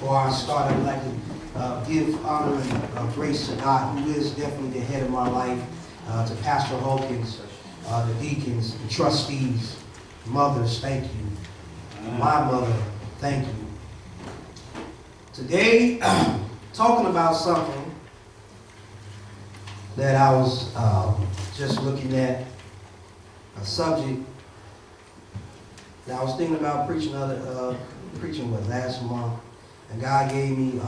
Before I start, I would like to give honor and grace to God, who is definitely the head of my life, to Pastor Hawkins, the deacons, the trustees, mothers, thank you. My mother, thank you. Today, talking about something that I was just looking at, a subject that I was thinking about preaching last month, and God gave me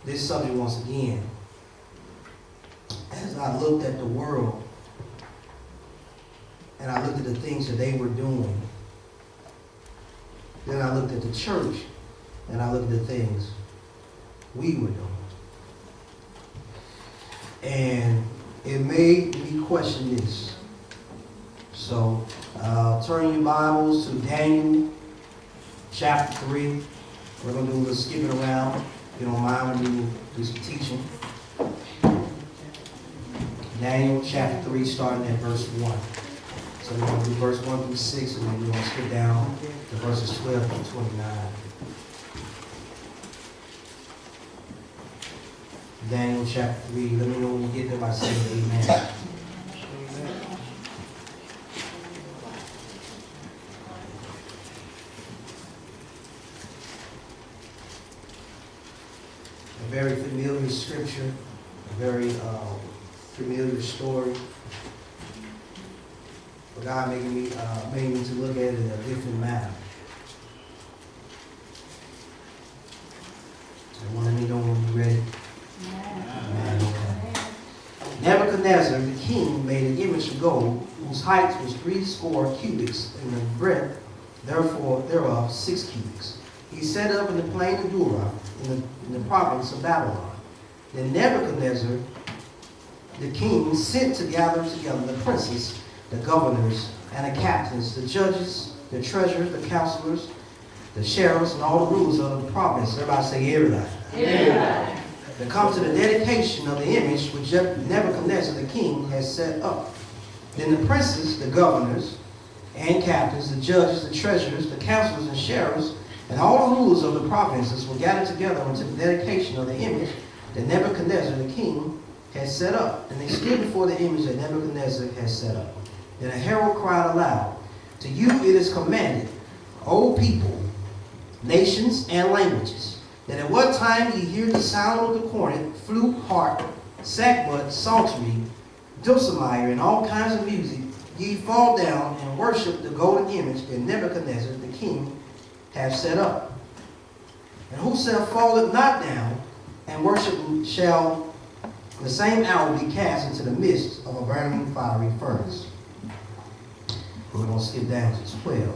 this subject once again. As I looked at the world, and I looked at the things that they were doing, then I looked at the church, and I looked at the things we were doing. And it made me question this. So, turn your Bibles to Daniel chapter 3. We're going to do a little skipping around. If you don't mind, we're going to do some teaching. Daniel chapter 3, starting at verse 1. So we're going to do verse 1 through 6, and then we're going to skip down to verses 12 through 29. Daniel chapter 3. Let me know when you get there by saying amen. A very familiar scripture, a very familiar story. But God made me to look at it in a different manner. And want me to know when you're ready. Amen. Nebuchadnezzar, the king, made an image of gold, whose height was 80 cubits, and the breadth thereof 6 cubits. He set up in the plain of Dura, in the province of Babylon. Then Nebuchadnezzar, the king, sent to gather together the princes, the governors, and the captains, the judges, the treasurers, the counselors, the sheriffs, and all the rulers of the province. Everybody say everybody. Everybody. To come to the dedication of the image which Nebuchadnezzar the king has set up. Then the princes, the governors, and captains, the judges, the treasurers, the counselors, and sheriffs, and all the rulers of the provinces were gathered together unto the dedication of the image that Nebuchadnezzar the king had set up. And they stood before the image that Nebuchadnezzar had set up. Then a herald cried aloud, "To you it is commanded, O people, nations, and languages, that at what time ye hear the sound of the cornet, flute, harp, sackbut, psaltery, dulcimer, and all kinds of music, ye fall down and worship the golden image that Nebuchadnezzar the king hath set up. And whosoever falleth not down and worship shall the same hour be cast into the midst of a burning fiery furnace." We're going to skip down to 12.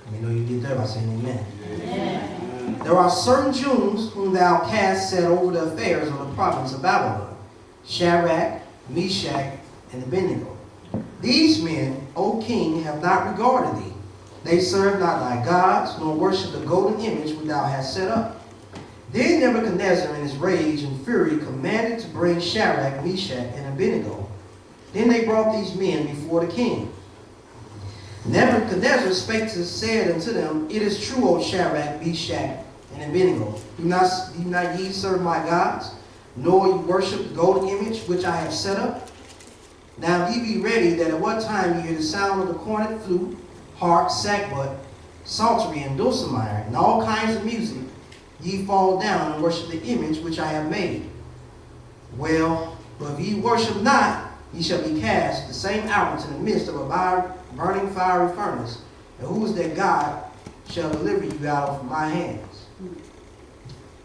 Let me know you get there by saying amen. Amen. There are certain Jews whom thou hast set over the affairs of the province of Babylon, Shadrach, Meshach, and Abednego. These men, O king, have not regarded thee. They serve not thy gods, nor worship the golden image which thou hast set up. Then Nebuchadnezzar in his rage and fury commanded to bring Shadrach, Meshach, and Abednego. Then they brought these men before the king. Nebuchadnezzar said unto them, "It is true, O Shadrach, Meshach, and Abednego. Do not ye serve my gods, nor ye worship the golden image which I have set up? Now ye be ready, that at what time ye hear the sound of the cornet, flute, harp, sackbut, psaltery, and dulcimer, and all kinds of music, ye fall down and worship the image which I have made. Well, but if ye worship not, ye shall be cast the same hour into the midst of a burning fiery furnace. And who is that God shall deliver you out of my hands?"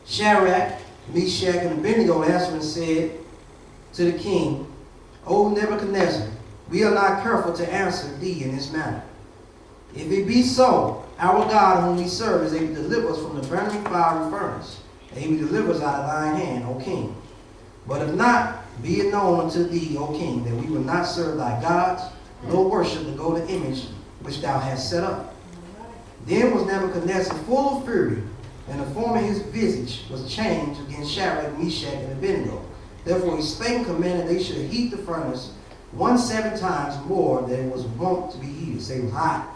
Shadrach, Meshach, and Abednego answered and said to the king, "O Nebuchadnezzar, we are not careful to answer thee in this matter. If it be so, our God whom we serve is able to deliver us from the burning fiery furnace, and he will deliver us out of thine hand, O king. But if not, be it known unto thee, O king, that we will not serve thy gods, nor worship the golden image which thou hast set up." Then was Nebuchadnezzar full of fury, and the form of his visage was changed against Shadrach, Meshach, and Abednego. Therefore he spake and commanded they should heat the furnace 7 times more than it was wont to be heated. Say it was hot.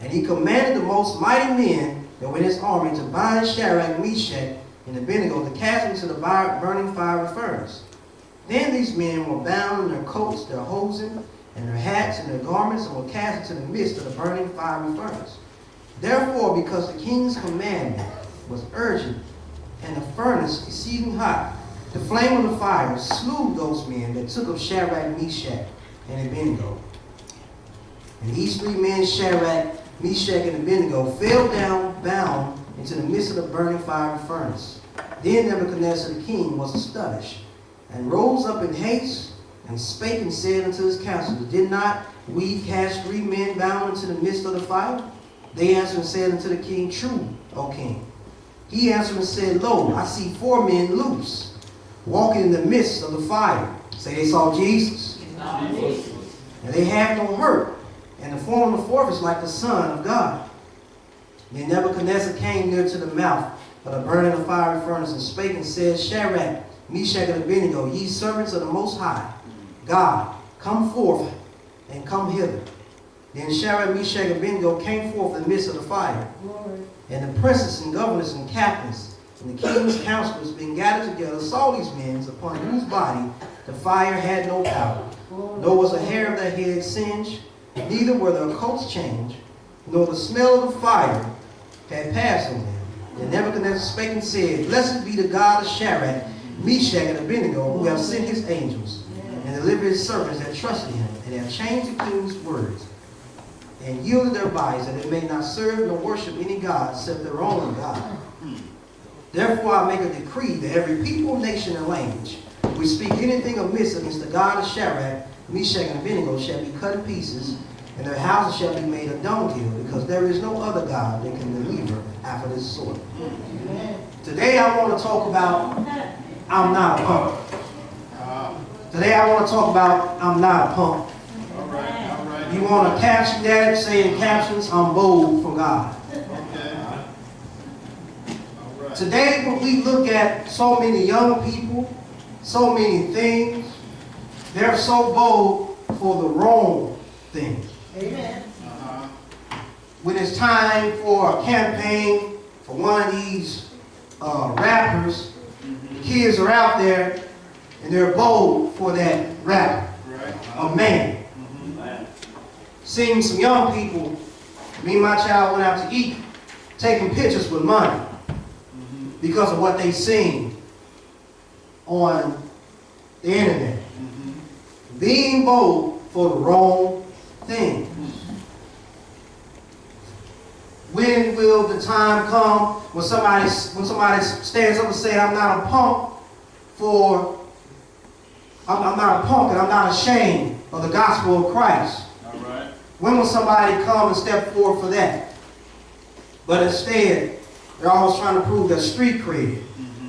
And he commanded the most mighty men that were in his army to bind Shadrach, Meshach, and Abednego, to cast them into the burning fiery furnace. Then these men were bound in their coats, their hosen, and their hats, and their garments, and were cast into the midst of the burning fiery furnace. Therefore, because the king's commandment was urgent, and the furnace exceeding hot, the flame of the fire slew those men that took of Shadrach, Meshach, and Abednego. And these 3 men, Shadrach, Meshach, and Abednego, fell down bound into the midst of the burning fiery furnace. Then Nebuchadnezzar the king was astonished, and rose up in haste, and spake and said unto his counselors, Did not we cast 3 men bound into the midst of the fire? They answered and said unto the king, True, O king. He answered and said, Lo, I see 4 men loose, walking in the midst of the fire. Say they saw Jesus. And they have no hurt, and the form of the 4th is like the Son of God. Then Nebuchadnezzar came near to the mouth of the burning of fiery furnace, and spake and said, Shadrach, Meshach, and Abednego, ye servants of the Most High God, come forth and come hither. Then Shadrach, Meshach, and Abednego came forth in the midst of the fire. And the princes and governors and captains and the king's counselors, being gathered together, saw these men, upon whose body the fire had no power, nor was a hair of their head singed, neither were their coats changed, nor the smell of the fire had passed on them. And Nebuchadnezzar spake and said, Blessed be the God of Shadrach, Meshach, and Abednego, who have sent his angels, and delivered his servants that trusted him, and have changed the king's words, and yielded their bodies, that they may not serve nor worship any god except their own God. Therefore I make a decree that every people, nation, and language which speak anything amiss against the God of Shadrach, Meshach, and Abednego shall be cut in pieces, and their houses shall be made a dunghill, because there is no other God that can deliver after this sort. Today I want to talk about I'm not a punk. Today I want to talk about I'm not a punk. All right. You want to caption that, say in captions, I'm bold for God. Okay. All right. Today when we look at so many young people, so many things, they're so bold for the wrong thing. Amen. When it's time for a campaign for one of these rappers, the kids are out there and they're bold for that rapper, a man. Seeing some young people, me and my child went out to eat, taking pictures with money because of what they seen on the internet. Being bold for the wrong thing. When will the time come when somebody stands up and says, I'm not a punk and I'm not ashamed of the gospel of Christ? All right. When will somebody come and step forward for that? But instead, they're always trying to prove their street cred.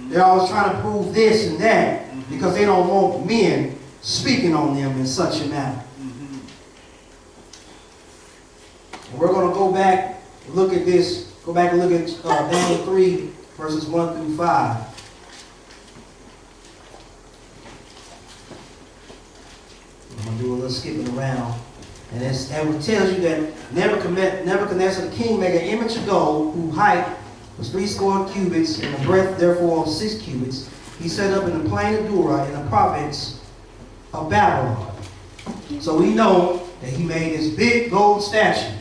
They're always trying to prove this and that because they don't want men speaking on them in such a manner. And we're going to go back and look at this. Go back and look at Daniel 3, verses 1 through 5. I'm going to do a little skipping around. And it tells you that Nebuchadnezzar the king made an image of gold, whose height was 80 cubits, and the breadth therefore of 6 cubits. He set up in the plain of Dura in the province of Babylon. So we know that he made this big gold statue.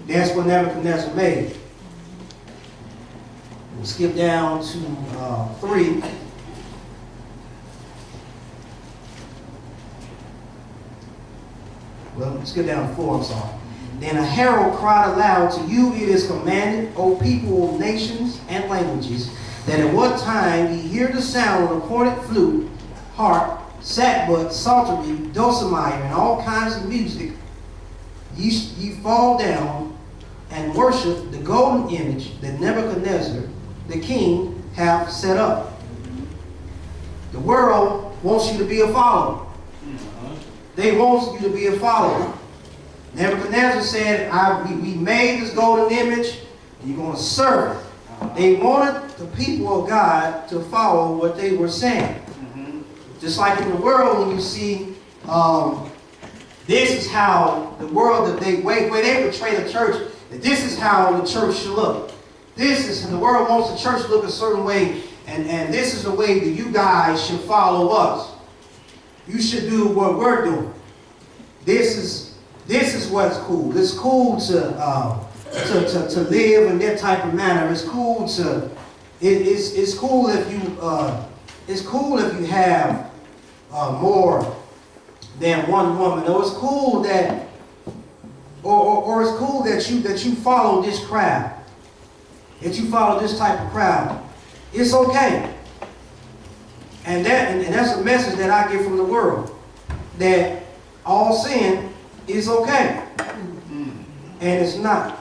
That's what Nebuchadnezzar made. We'll skip down to 3. Well, let's get down to 4, I'm sorry. Then a herald cried aloud, To you it is commanded, O people of nations and languages, that at what time ye hear the sound of the cornet flute, harp, sackbut, psaltery, dulcimer, and all kinds of music, ye fall down and worship the golden image that Nebuchadnezzar the king hath set up. The world wants you to be a follower. They want you to be a follower. Nebuchadnezzar said, we made this golden image, and you're going to serve it. They wanted the people of God to follow what they were saying. Just like in the world, when you see, this is how the world, that they portray the church that this is how the church should look. The world wants the church to look a certain way, and this is the way that you guys should follow us. You should do what we're doing. This is what's cool. It's cool to live in that type of manner. It's cool to it's cool if you have more than one woman. Or it's cool that or it's cool that you follow this crowd. That you follow this type of crowd. It's okay. And that's a message that I get from the world. That all sin is okay. And it's not.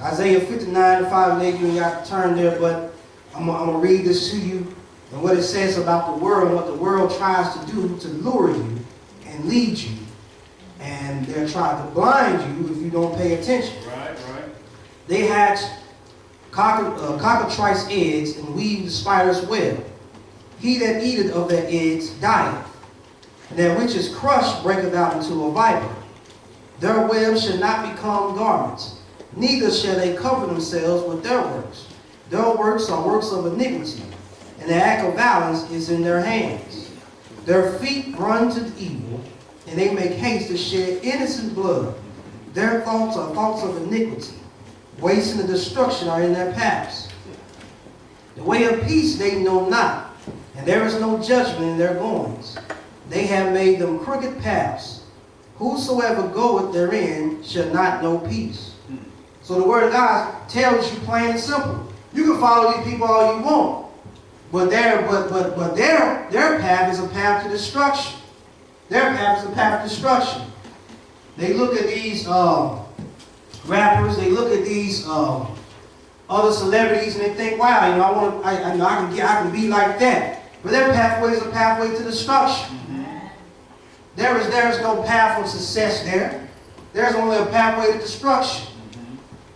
Isaiah 59, 5 and 8, you ain't got to turn there, but I'm going to read this to you and what it says about the world and what the world tries to do to lure you and lead you. And they're trying to blind you if you don't pay attention. Right. They hatch cockatrice eggs and weave the spider's web. He that eateth of their eggs dieth, and that which is crushed breaketh out into a viper. Their webs shall not become garments, neither shall they cover themselves with their works. Their works are works of iniquity, and the act of violence is in their hands. Their feet run to evil, and they make haste to shed innocent blood. Their thoughts are thoughts of iniquity. Waste and destruction are in their paths. The way of peace they know not, and there is no judgment in their goings. They have made them crooked paths. Whosoever goeth therein shall not know peace. So the word of God tells you plain and simple. You can follow these people all you want, but their path is a path to destruction. Their path is a path to destruction. They look at these rappers, they look at these other celebrities, and they think, wow, I can be like that. But their pathway is a pathway to destruction. There is no path of success there. There's only a pathway to destruction.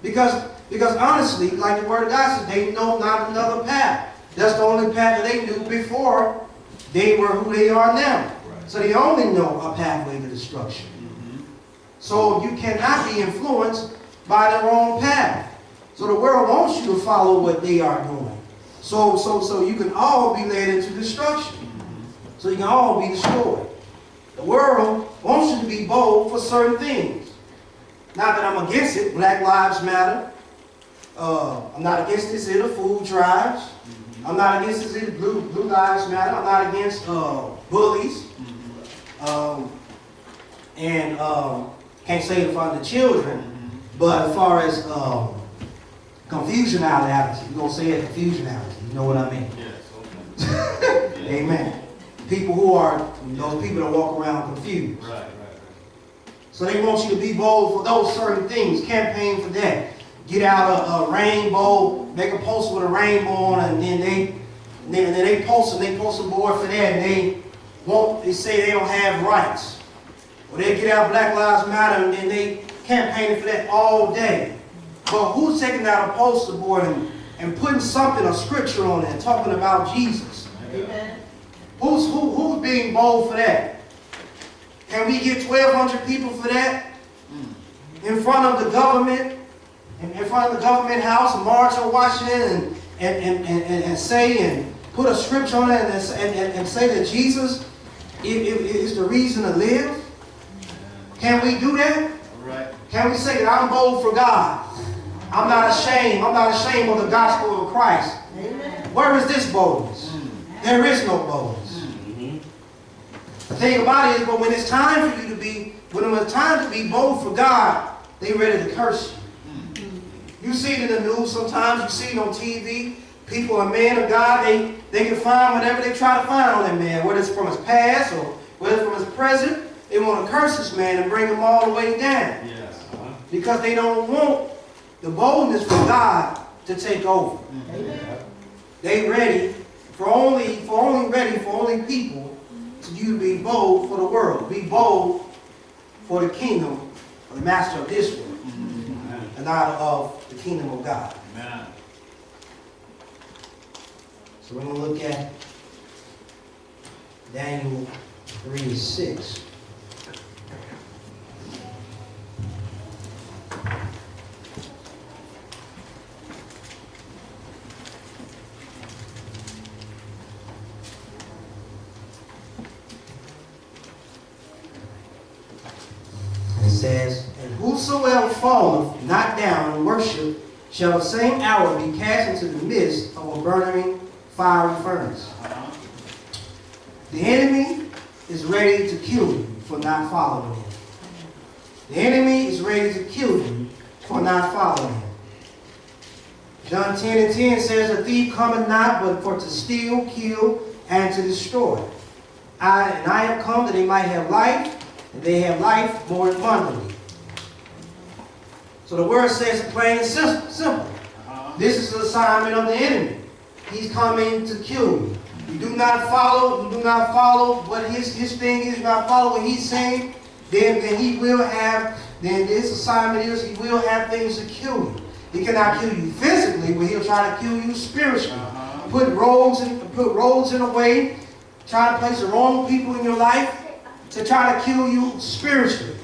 Because honestly, like the word of God says, they know not another path. That's the only path that they knew before they were who they are now. So they only know a pathway to destruction. So you cannot be influenced by the wrong path. So the world wants you to follow what they are doing. So you can all be led into destruction. So you can all be destroyed. The world wants you to be bold for certain things. Not that I'm against it. Black Lives Matter. I'm not against this either. Food drives. I'm not against this either. Blue Lives Matter. I'm not against bullies. Can't say it for the children. But as far as confusionality, we're going to say it confusionality. You know what I mean? Yes, okay. Amen. People who are, those people that walk around confused. Right. So they want you to be bold for those certain things. Campaign for that. Get out a rainbow, make a poster with a rainbow on it, and then they post a board for that, and they say they don't have rights. Or they get out Black Lives Matter, and then they campaigning for that all day. But who's taking out a poster board and putting something, a scripture on it, and talking about Jesus? Amen. Who's being bold for that? Can we get 1,200 people for that? In front of the government, in front of the government house, and march on Washington, and say and put a scripture on it, and say that Jesus is the reason to live? Can we do that? Right. Can we say that I'm bold for God? I'm not ashamed. I'm not ashamed of the gospel of Christ. Amen. Where is this boldness? There is no boldness. The thing about it is, but when it's time for you to be, when it's time to be bold for God, they ready to curse you. You see it in the news sometimes. You see it on TV. People, a man of God, they can find whatever they try to find on that man, whether it's from his past or whether it's from his present. They want to curse this man and bring him all the way down. Yes. Because they don't want the boldness for God to take over. They ready for only people to you to be bold for the world. Be bold for the kingdom of the master of this world. And not of the kingdom of God. Amen. So we're going to look at Daniel 3:6. says, and whosoever falleth not down and worship shall the same hour be cast into the midst of a burning fiery furnace. The enemy is ready to kill you for not following him. The enemy is ready to kill you for not following him. John 10:10 says, a thief cometh not but for to steal, kill, and to destroy. I have come that they might have life, and they have life more abundantly. So the word says plain and simple. This is the assignment of the enemy. He's coming to kill you. You do not follow what his thing is, you not follow what he's saying, then he will have, then his assignment is he will have things to kill you. He cannot kill you physically, but he'll try to kill you spiritually. Put roads in the way, try to place the wrong people in your life to try to kill you spiritually.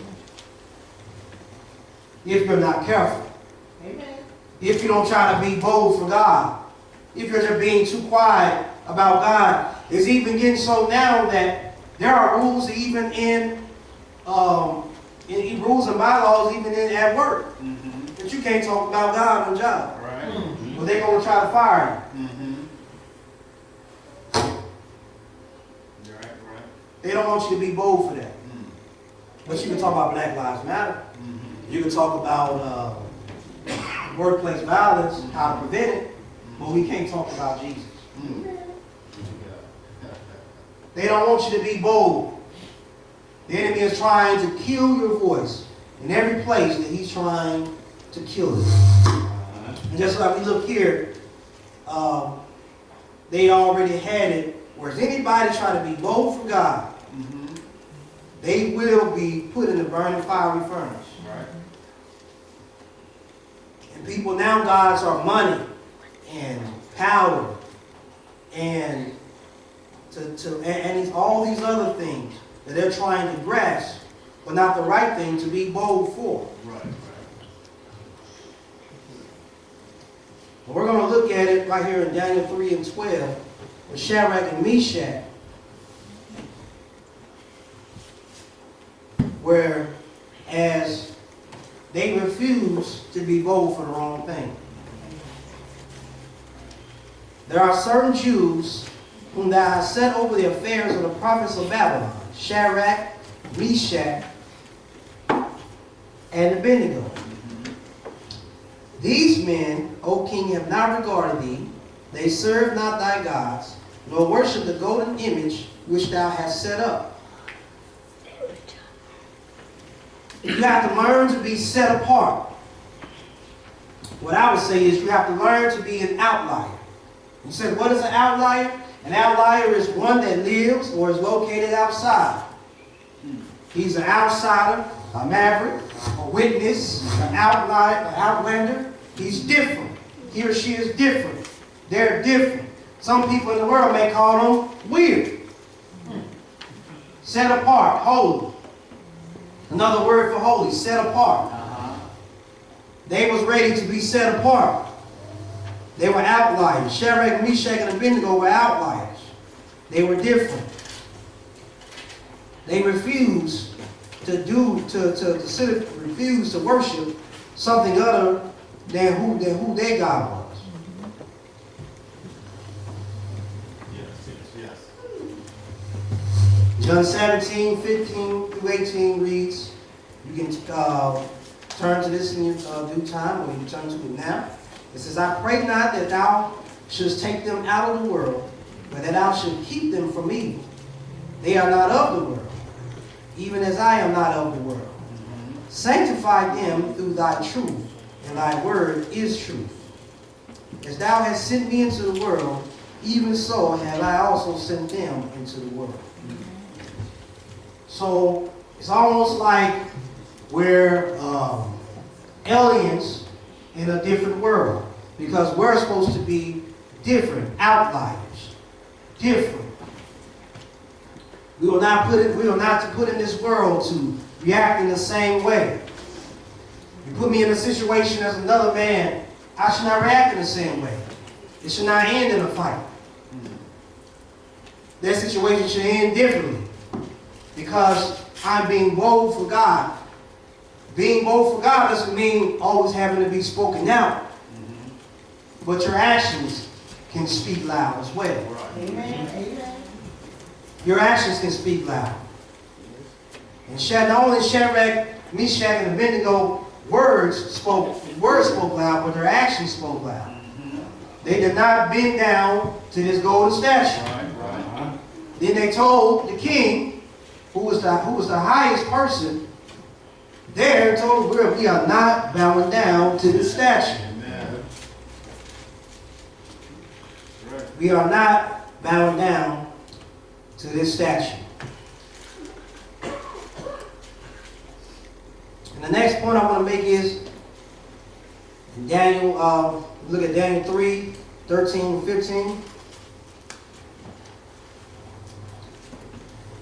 If you're not careful. Amen. If you don't try to be bold for God. If you're just being too quiet about God. It's even getting so now that there are rules even in rules and bylaws even at work. That you can't talk about God on the job. Right. Or they're going to try to fire you. Right. They don't want you to be bold for that. But you can talk about Black Lives Matter. You can talk about workplace violence, how to prevent it, but we can't talk about Jesus. They don't want you to be bold. The enemy is trying to kill your voice in every place that he's trying to kill it. And just like we look here, they already had it, where if anybody try to be bold for God, they will be put in the burning fiery furnace. Right. And people now, gods are money and power and all these other things that they're trying to grasp, but not the right thing to be bold for. Right. Well, we're going to look at it right here in Daniel 3:12, with Shadrach and Meshach, whereas they refuse to be bold for the wrong thing. There are certain Jews whom thou hast set over the affairs of the province of Babylon, Shadrach, Meshach, and Abednego. These men, O king, have not regarded thee. They serve not thy gods, nor worship the golden image which thou hast set up. You have to learn to be set apart. What I would say is you have to learn to be an outlier. You said, what is an outlier? An outlier is one that lives or is located outside. He's an outsider, a maverick, a witness, an outlier, an outlander. He's different. He or she is different. They're different. Some people in the world may call them weird. Set apart, holy. Another word for holy, set apart. They was ready to be set apart. They were outliers. Shadrach, Meshach, and Abednego were outliers. They were different. They refused refused to worship something other than who their God was. Yes. John 17:15-18 reads, you can turn to this in your due time, or you can turn to it now. It says, I pray not that thou shouldst take them out of the world, but that thou shouldst keep them from evil. They are not of the world, even as I am not of the world. Sanctify them through thy truth, and thy word is truth. As thou hast sent me into the world, even so have I also sent them into the world. So it's almost like we're aliens in a different world, because we're supposed to be different, outliers, different. We are not to put in this world to react in the same way. You put me in a situation as another man, I should not react in the same way. It should not end in a fight. That situation should end differently, because I'm being bold for God. Being bold for God doesn't mean always having to be spoken out. But your actions can speak loud as well. Amen. Amen. Your actions can speak loud. And not only Shadrach, Meshach, and Abednego words spoke loud, but their actions spoke loud. They did not bend down to this golden statue. Then they told the king, who was the highest person there, told him, we are not bowing down to this statue. We are not bowing down to this statue. And the next point I want to make is Daniel, look at Daniel 3, 13 and 15.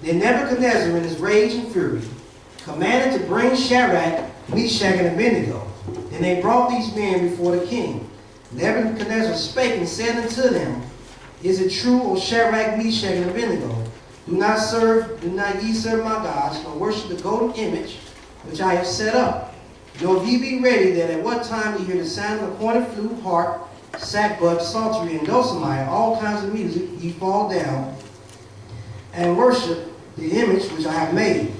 Then Nebuchadnezzar, in his rage and fury, commanded to bring Shadrach, Meshach, and Abednego. Then they brought these men before the king. Nebuchadnezzar spake and said unto them, Is it true, O Shadrach, Meshach, and Abednego? Do not ye serve my gods, nor worship the golden image which I have set up. Nor ye be ready that at what time ye hear the sound of the cornet, flute, harp, sackbut, psaltery, and dulcimer, all kinds of music, ye fall down and worship the image which I have made.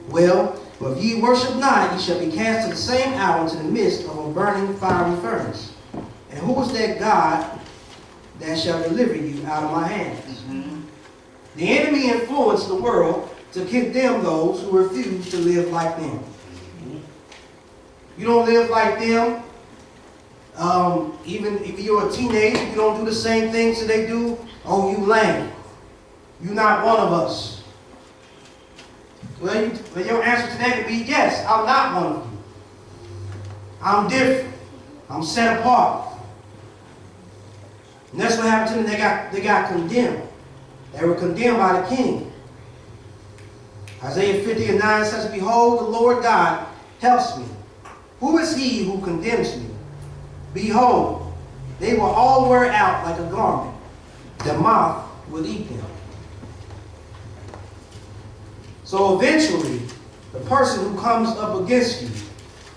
Well, but if ye worship not, ye shall be cast to the same hour into the midst of a burning fiery furnace. And who is that God that shall deliver you out of my hands? The enemy influenced the world to condemn those who refuse to live like them. You don't live like them. Even if you're a teenager, you don't do the same things that they do. Oh, you lame. You're not one of us. Well, your answer to that could be, yes, I'm not one of you. I'm different. I'm set apart. And that's what happened to them. They got condemned. They were condemned by the king. Isaiah 50 and 9 says, Behold, the Lord God helps me. Who is he who condemns me? Behold, they will all wear out like a garment. The moth will eat them. So eventually, the person who comes up against you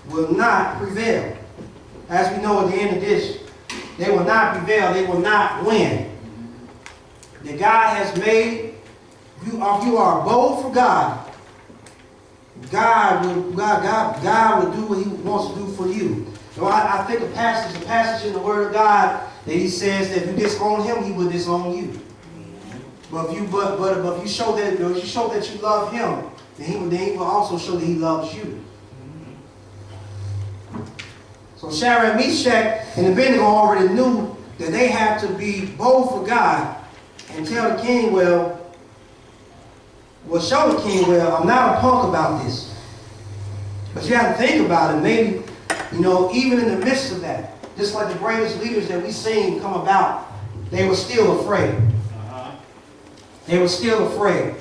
will not prevail. As we know at the end of this, they will not prevail. They will not win. That God has made, if you are bold for God, God will do what he wants to do for you. So I think a passage in the Word of God that he says that if you disown him, he will disown you. But if you show that you love him, then he will also show that he loves you. So Shadrach, Meshach, and Abednego already knew that they had to be bold for God and tell the king, show the king, I'm not a punk about this. But you have to think about it. Maybe, even in the midst of that, just like the greatest leaders that we've seen come about, they were still afraid. They were still afraid.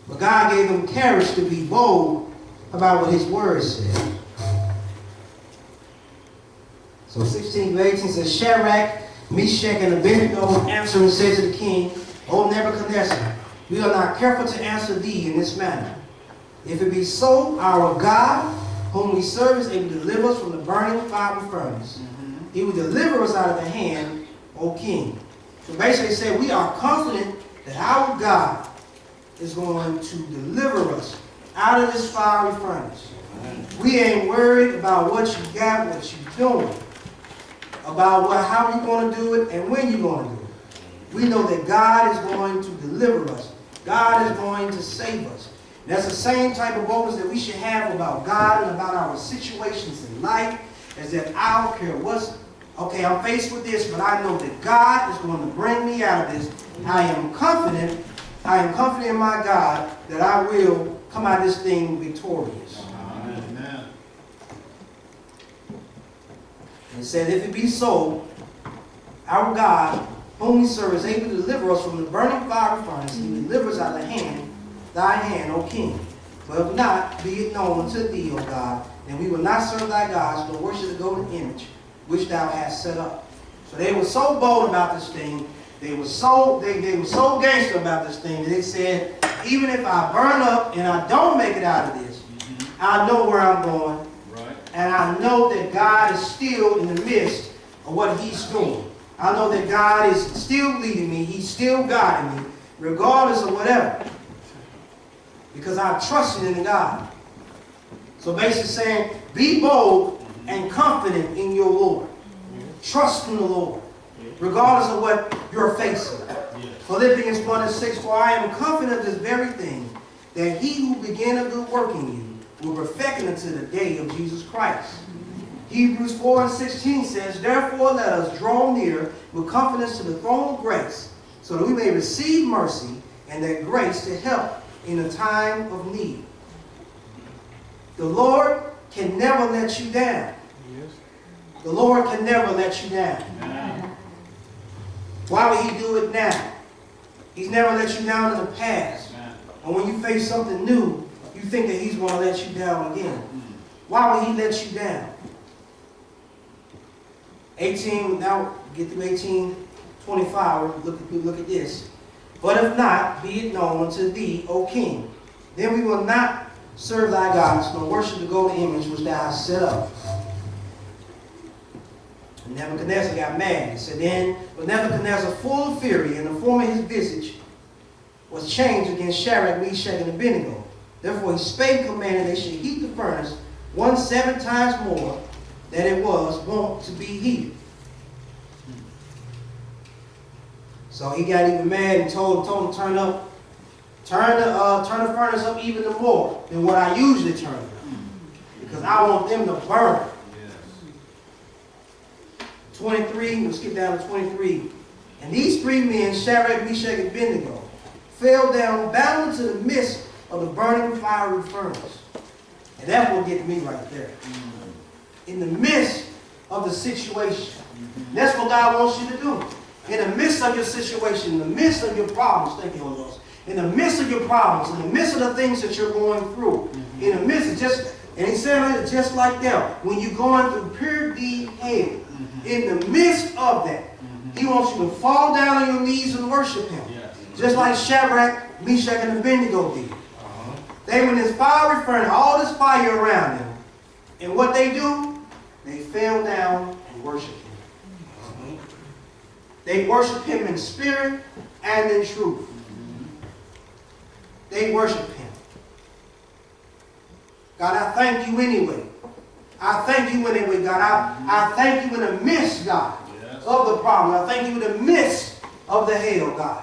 But God gave them courage to be bold about what his word said. So 16 to 18 says, Shadrach, Meshach, and Abednego answered and said to the king, O Nebuchadnezzar, we are not careful to answer thee in this manner. If it be so, our God, whom we serve, is able to deliver us from the burning fiery furnace. He will deliver us out of the hand, O king. So basically it said we are confident that our God is going to deliver us out of this fiery furnace. We ain't worried about what you got, what you're doing, about how you're going to do it and when you're going to do it. We know that God is going to deliver us. God is going to save us. And that's the same type of boldness that we should have about God and about our situations in life, is that I don't care okay, I'm faced with this, but I know that God is going to bring me out of this. I am confident in my God that I will come out of this thing victorious. Amen. And it said, if it be so, our God, whom we serve, is able to deliver us from the burning fiery furnace. He delivers out of thy hand, O king. But if not, be it known unto thee, O God, and we will not serve thy gods, nor worship the golden image which thou hast set up. So they were so bold about this thing. They were so gangster about this thing that they said, even if I burn up and I don't make it out of this, I know where I'm going. Right. And I know that God is still in the midst of what he's doing. I know that God is still leading me. He's still guiding me, regardless of whatever. Because I'm trusting in God. So basically saying, be bold and confident in your Lord. Trust in the Lord, regardless of what you're facing. Philippians 1:6, for I am confident of this very thing, that he who began a good work in you will perfect it until the day of Jesus Christ. Hebrews 4:16 says, therefore let us draw near with confidence to the throne of grace, so that we may receive mercy and that grace to help in a time of need. The Lord can never let you down. The Lord can never let you down. Why would he do it now? He's never let you down in the past. And when you face something new, you think that he's going to let you down again. Why would he let you down? 18, now get to 18:25. Look at this. But if not, be it known unto thee, O king, then we will not serve thy gods, nor worship the golden image which thou hast set up. And Nebuchadnezzar got mad. He said, then, but Nebuchadnezzar, full of fury, and the form of his visage was changed against Shadrach, Meshach, and Abednego. Therefore he spake and commanded they should heat the furnace 7 times more than it was wont to be heated. So he got even mad and told him to turn the furnace up even more than what I usually turn it up, because I want them to burn. 23, we'll skip down to 23. And these 3 men, Shadrach, Meshach, and Abednego, fell down bound into the midst of the burning fiery furnace. And that's what gets me right there. In the midst of the situation. That's what God wants you to do. In the midst of your situation, in the midst of your problems, thank you, Holy Ghost. In the midst of your problems, in the midst of the things that you're going through, in the midst of and he said it just like that, when you're going through pure deed hell, in the midst of that, he wants you to fall down on your knees and worship him. Just like Shadrach, Meshach, and Abednego did. They were in this fiery furnace, all this fire around them. And what they do? They fell down and worship him. They worship him in spirit and in truth. They worship him. God, I thank you anyway. I thank you anyway, God. I thank you in the midst, God, of the problem. I thank you in the midst of the hell, God.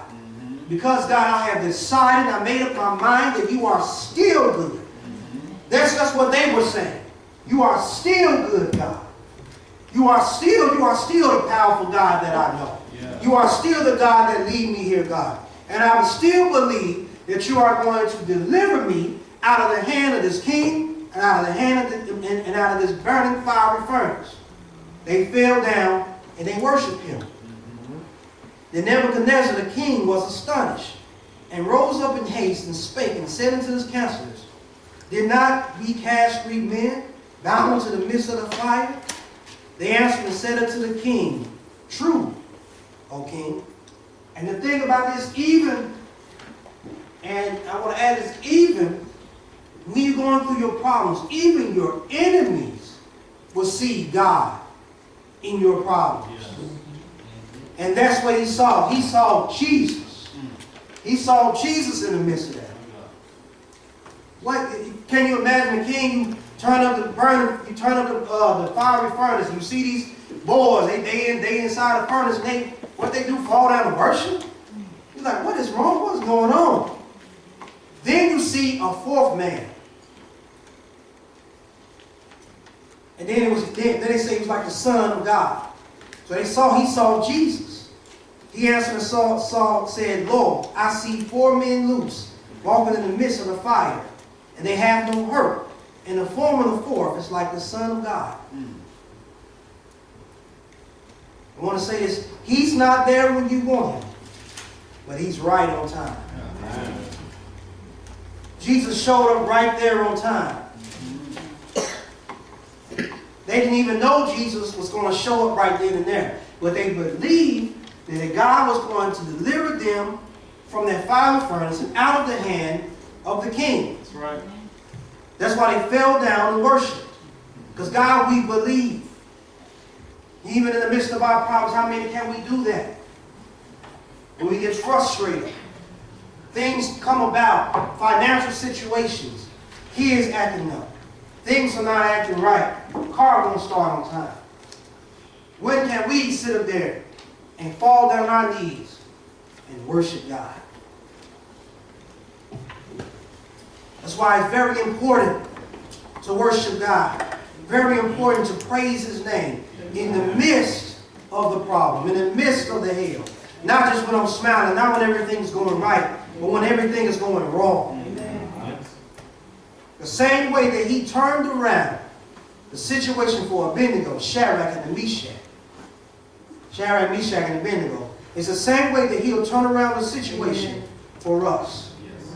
Because, God, I have decided, I made up my mind that you are still good. That's what they were saying. You are still good, God. You are still the powerful God that I know. You are still the God that lead me here, God. And I still believe that you are going to deliver me out of the hand of this king and out of the hand of out of this burning fiery furnace. They fell down and they worshiped him. Then Nebuchadnezzar the king was astonished and rose up in haste and spake and said unto his counselors, did not we cast 3 men bound into the midst of the fire? They answered and said unto the king, true, O king. And the thing about this, even, and I want to add this, even when you're going through your problems, even your enemies will see God in your problems. And that's what he saw. He saw Jesus. He saw Jesus in the midst of that. What can you imagine a king? You turn up the fiery furnace. You see these boys. They inside the furnace. And what they do? Fall down and worship. You're like, what is wrong? What's going on? Then you see a 4th man. And then they say he was like the Son of God. So he saw Jesus. He answered and said, Lord, I see 4 men loose, walking in the midst of the fire, and they have no hurt. And the form of the 4th is like the Son of God. I want to say this. He's not there when you want him, but he's right on time. Jesus showed up right there on time. They didn't even know Jesus was going to show up right then and there. But they believed that God was going to deliver them from that fiery furnace and out of the hand of the king. That's right. That's why they fell down and worshiped. Because God, we believe. Even in the midst of our problems, how many can we do that? When we get frustrated, things come about, financial situations, kids acting up, things are not acting right, car won't start on time. When can we sit up there and fall down our knees and worship God? That's why it's very important to worship God. Very important to praise His name in the midst of the problem, in the midst of the hell. Not just when I'm smiling, not when everything's going right, but when everything is going wrong. Amen. The same way that He turned around the situation for Abednego, Shadrach, and Meshach. Shadrach, Meshach, and Abednego. It's the same way that He'll turn around the situation for us. Yes.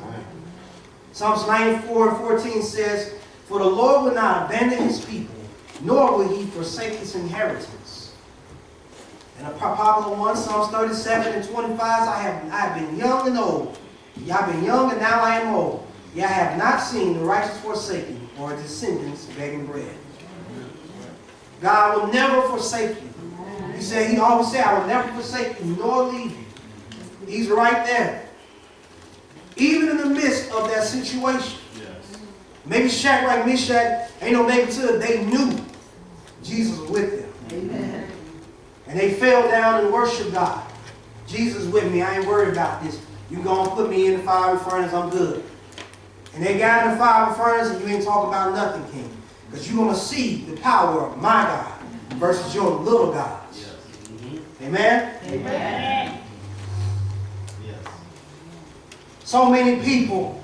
Psalms 94:14 says, "For the Lord will not abandon His people, nor will He forsake His inheritance." And a popular one, Psalms 37:25, I have been young and old. I've been young and now I am old. Yet I have not seen the righteous forsaken or his descendants begging bread. God will never forsake you. He always said, I will never forsake you nor leave you. He's right there. Even in the midst of that situation. Yes. Maybe Shadrach, Meshach ain't no make it to it. They knew Jesus was with them. Amen. And they fell down and worshiped God. Jesus is with me. I ain't worried about this. You going to put me in the fiery furnace, I'm good. And they got in the fiery furnace and you ain't talking about nothing, King. Because you're going to see the power of my God versus your little gods. Yes. Mm-hmm. Amen? Amen. Yes. So many people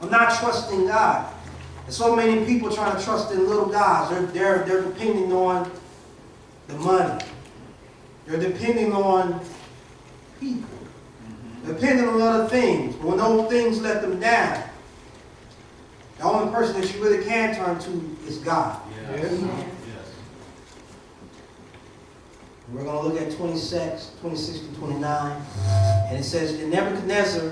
are not trusting God. And so many people trying to trust in little gods. They're depending on the money. They're depending on people. Depending on other things. But when those things let them down, the only person that you really can turn to is God. Yes. Yes. We're going to look at 26 to 29. And it says, "And Nebuchadnezzar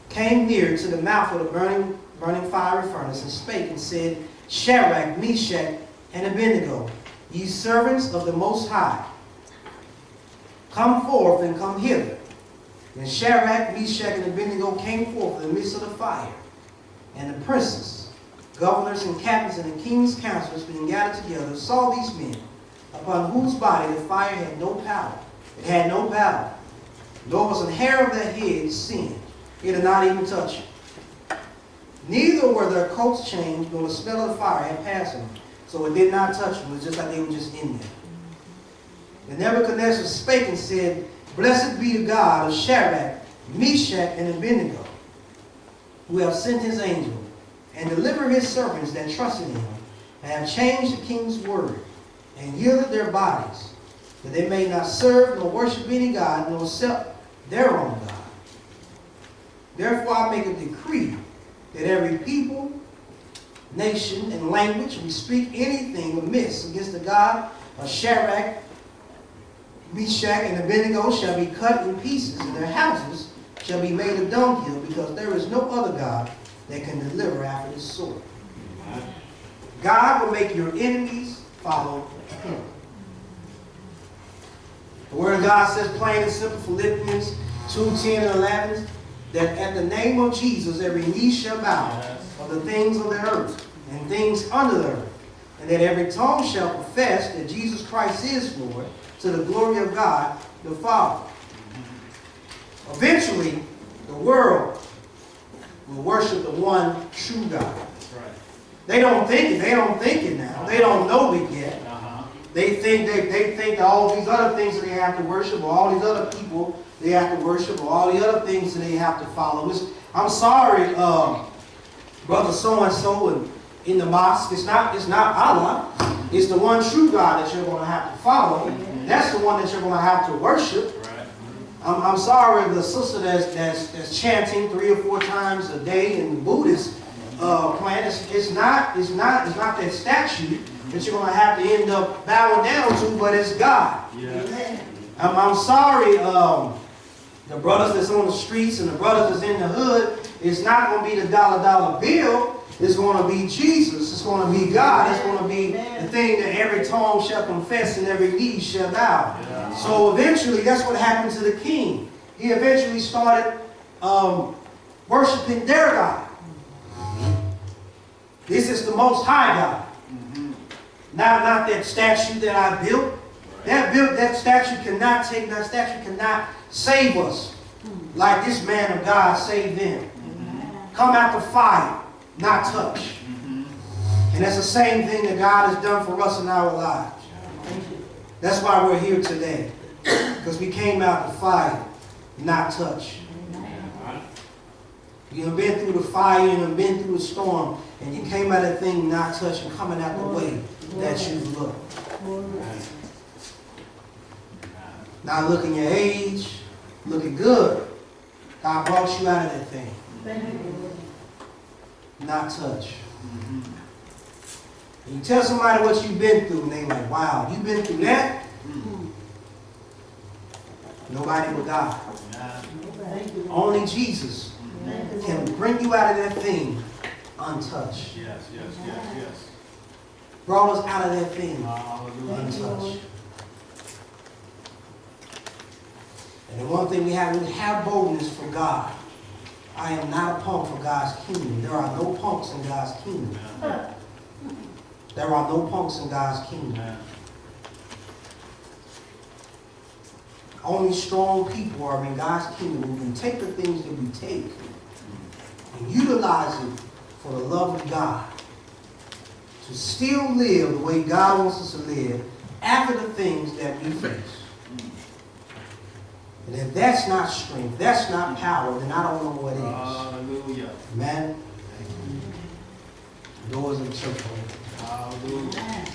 came near to the mouth of the burning fiery furnace and spake and said, Shadrach, Meshach, and Abednego, ye servants of the Most High, come forth and come hither. And Shadrach, Meshach, and Abednego came forth in the midst of the fire. And the princes, governors, and captains, and the king's counselors being gathered together, saw these men, upon whose body the fire had no power. It had no power. Nor was an hair of their head singed. It did not even touch it. Neither were their coats changed, nor the smell of the fire had passed them. So it did not touch them. It was just like they were just in there. And Nebuchadnezzar spake and said, Blessed be the God of Shadrach, Meshach, and Abednego, who have sent his angel, and delivered his servants that trusted in him, and have changed the king's word, and yielded their bodies, that they may not serve nor worship any god, nor accept their own God. Therefore I make a decree that every people, nation, and language who speak anything amiss against the God of Shadrach, Meshach, and Abednego shall be cut in pieces, and their houses shall be made a dunghill, because there is no other God that can deliver after this sort. God will make your enemies follow him. The word of God says plain and simple, Philippians 2:10 and 11, that at the name of Jesus every knee shall bow of the things of the earth and things under the earth, and that every tongue shall profess that Jesus Christ is Lord, to the glory of God the Father. Eventually, the world will worship the one true God. That's right. They don't think it. They don't think it now. They don't know it yet. They think that all these other things that they have to worship, or all these other people they have to worship, or all the other things that they have to follow. I'm sorry, brother so and so in the mosque. It's not Allah. It's the one true God that you're going to have to follow. That's the one that you're going to have to worship. Right. I'm sorry, the sister that's chanting 3 or 4 times a day in the Buddhist plan. It's not that statue that you're going to have to end up bowing down to, but it's God. Yeah. I'm sorry, the brothers that's on the streets and the brothers that's in the hood, it's not going to be the dollar bill It's going to be Jesus. It's going to be God. It's going to be the thing that every tongue shall confess and every knee shall bow. Yeah. So eventually, that's what happened to the king. He eventually started worshiping their God. This is the Most High God. Not that statue that I built. That statue cannot save us like this man of God saved them. Come out the fire, not touch. And that's the same thing that God has done for us in our lives. That's why we're here today. Because we came out the fire, not touch. You have been through the fire, you have been through the storm, and you came out of that thing not touching, coming out the way that you look. Not looking your age, looking good. God brought you out of that thing. Not touch. And you tell somebody what you've been through, and they're like, wow, you've been through that? Nobody but God. Only Jesus can bring you out of that thing untouched. Yes. Brought us out of that thing untouched. And the one thing we have boldness for God. I am not a punk for God's kingdom. There are no punks in God's kingdom. There are no punks in God's kingdom. Only strong people are in God's kingdom who can take the things that we take and utilize it for the love of God. To still live the way God wants us to live after the things that we face. And if that's not strength, that's not power, then I don't know what is. Hallelujah. Amen. Doors of the church. Hallelujah.